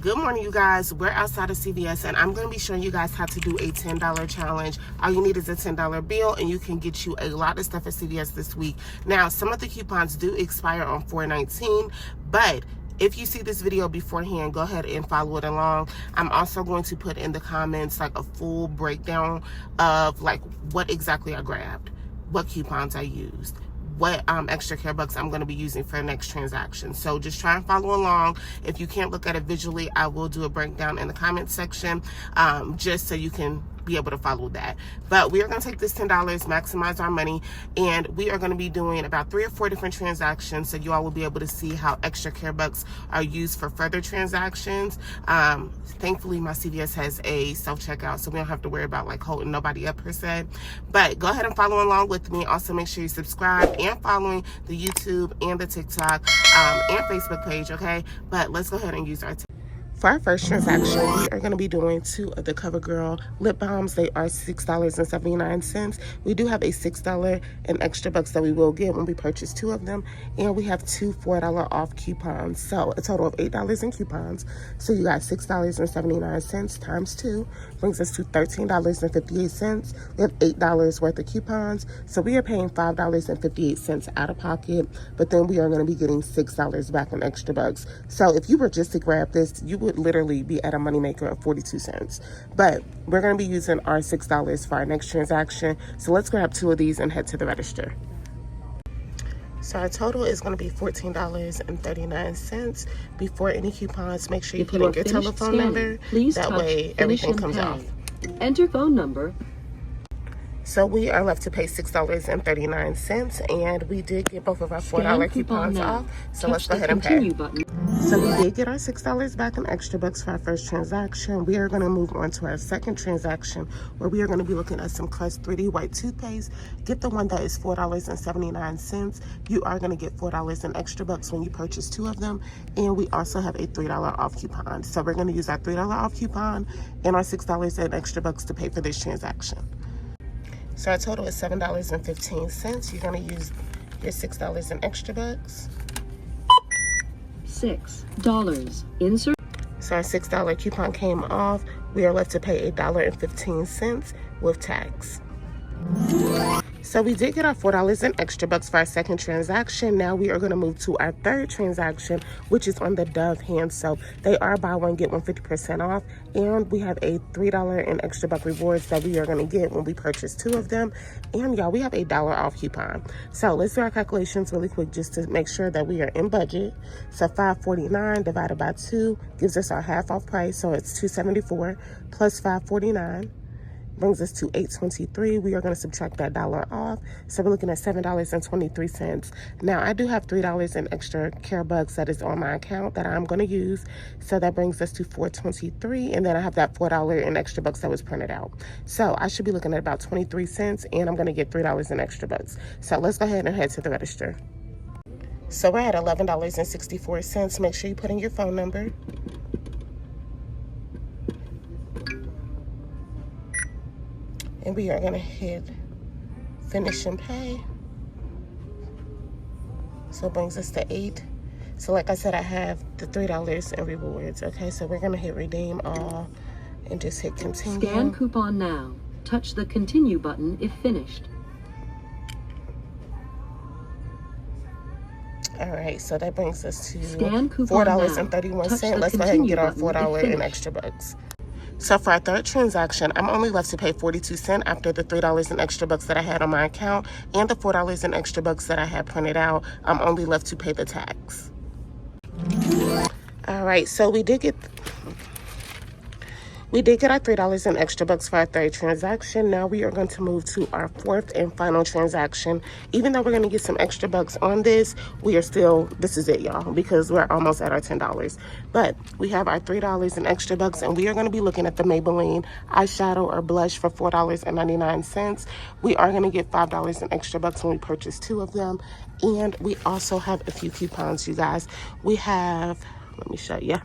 Good morning, you guys. We're outside of CVS and I'm going to be showing you guys how to do a $10 challenge. All you need is a $10 bill and you can get you a lot of stuff at CVS this week. Now, some of the coupons do expire on 4/19, but if you see this video beforehand, go ahead and follow it along. I'm also going to put in the comments like a full breakdown of like what exactly I grabbed, what coupons I used, what extra care bucks I'm going to be using for the next transaction. So just try and follow along. If you can't look at it visually, I will do a breakdown in the comment section just so you can be able to follow that. But we are going to take this $10, maximize our money, and we are going to be doing about 3 or 4 different transactions so you all will be able to see how extra care bucks are used for further transactions. Thankfully my CVS has a self-checkout, so we don't have to worry about like holding nobody up per se. But go ahead and follow along with me. Also make sure you subscribe and following the YouTube and the TikTok and Facebook page, okay? But let's go ahead and use our For our first transaction, we are going to be doing 2 of the CoverGirl lip balms. They are $6.79. We do have a $6 and extra bucks that we will get when we purchase 2 of them. And we have 2 $4 off coupons. So a total of $8 in coupons. So you got $6.79 times 2 brings us to $13.58. We have $8 worth of coupons. So we are paying $5.58 out of pocket. But then we are going to be getting $6 back in extra bucks. So if you were just to grab this, you would literally be at a moneymaker of 42 cents. But we're going to be using our $6 for our next transaction. So let's grab 2 of these and head to the register. So our total is going to be $14.39 before any coupons. Make sure you put in your telephone number. That way everything comes off. Enter phone number. So we are left to pay $6.39, and we did get both of our $4 coupons off. So let's go ahead and pay. So we did get our $6 back in extra bucks for our first transaction. We are going to move on to our second transaction, where we are going to be looking at some Crest 3D white toothpaste. Get the one that is $4.79. You are going to get $4 in extra bucks when you purchase 2 of them, and we also have a $3 off coupon. So we're going to use our $3 off coupon and our $6 in extra bucks to pay for this transaction. So our total is $7.15. You're going to use your $6 in extra bucks. $6. Insert. So our $6 coupon came off. We are left to pay $1.15 with tax. So we did get our $4 in extra bucks for our second transaction. Now we are going to move to our third transaction, which is on the Dove hand soap. They are buy one, get one 50% off. And we have a $3 in extra buck rewards that we are going to get when we purchase 2 of them. And y'all, we have a $1 off coupon. So let's do our calculations really quick just to make sure that we are in budget. So $5.49 divided by 2 gives us our half off price. So it's $2.74 plus $5.49. brings us to $8.23. We are going to subtract that $1 off. So we're looking at $7.23. Now, I do have $3 in extra care bucks that is on my account that I'm going to use. So that brings us to $4.23. And then I have that $4 in extra bucks that was printed out. So I should be looking at about 23 cents. And I'm going to get $3 in extra bucks. So let's go ahead and head to the register. So we're at $11.64. Make sure you put in your phone number. And we are going to hit finish and pay. So it brings us to 8. So like I said, I have the $3 in rewards. Okay, so we're going to hit redeem all and just hit continue. Scan coupon now. Touch the continue button if finished. All right, so that brings us to $4.31. Let's go ahead and get our $4 in extra bucks. So for our third transaction, I'm only left to pay 42 cents after the $3 in extra bucks that I had on my account and the $4 in extra bucks that I had printed out. I'm only left to pay the tax. All right, so we did get our $3 in extra bucks for our third transaction. Now we are going to move to our fourth and final transaction. Even though we're going to get some extra bucks on this, this is it, y'all, because we're almost at our $10. But we have our $3 in extra bucks, and we are going to be looking at the Maybeline eyeshadow or blush for $4.99. We are going to get $5 in extra bucks when we purchase 2 of them. And we also have a few coupons, you guys. We have, let me show you.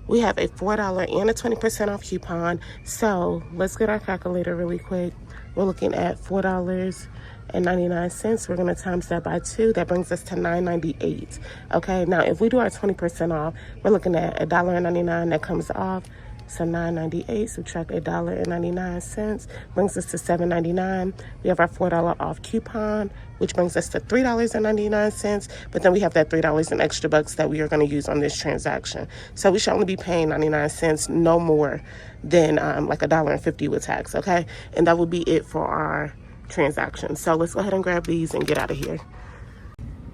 We have a $4 and a 20% off coupon. So let's get our calculator really quick. We're looking at $4 $1.99. We're going to times that by 2. That brings us to $9.98. Okay, now if we do our 20% off, we're looking at $1.99 that comes off. So $9.98, subtract $1.99, brings us to $7.99. We have our $4 off coupon, which brings us to $3.99. But then we have that $3 in extra bucks that we are going to use on this transaction. So we should only be paying 99 cents, no more than like $1.50 with tax, okay? And that will be it for our transaction. So let's go ahead and grab these and get out of here.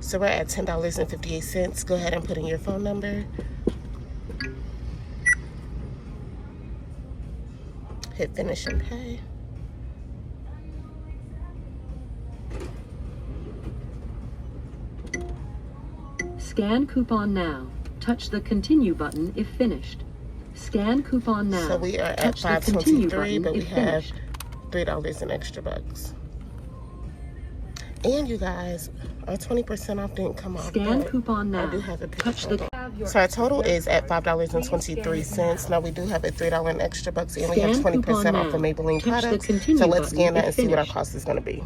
So we're at $10.58. Go ahead and put in your phone number. Hit finish and pay. Scan coupon now. Touch the continue button if finished. Scan coupon now. So we are at Touch the continue $5.23, but we if have finished. $3 in extra bucks. And you guys, our 20% off didn't come off. Scan coupon now. I do have a Touch the. So our total is at $5.23. Now we do have a $3 in extra bucks, and we have 20% off the Maybelline products. So let's scan that and see what our cost is going to be.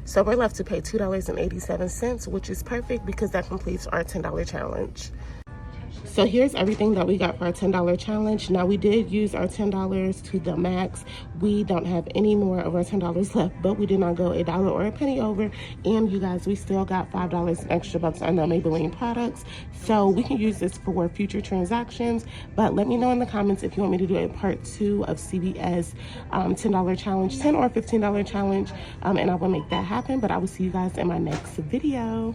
So we're left to pay $2.87, which is perfect because that completes our $10 challenge. So here's everything that we got for our $10 challenge. Now we did use our $10 to the max. We don't have any more of our $10 left, but we did not go $1 or a penny over. And you guys, we still got $5 in extra bucks on the Maybelline products. So we can use this for future transactions, but let me know in the comments if you want me to do a part 2 of CVS $10 challenge, $10 or $15 challenge, and I will make that happen. But I will see you guys in my next video.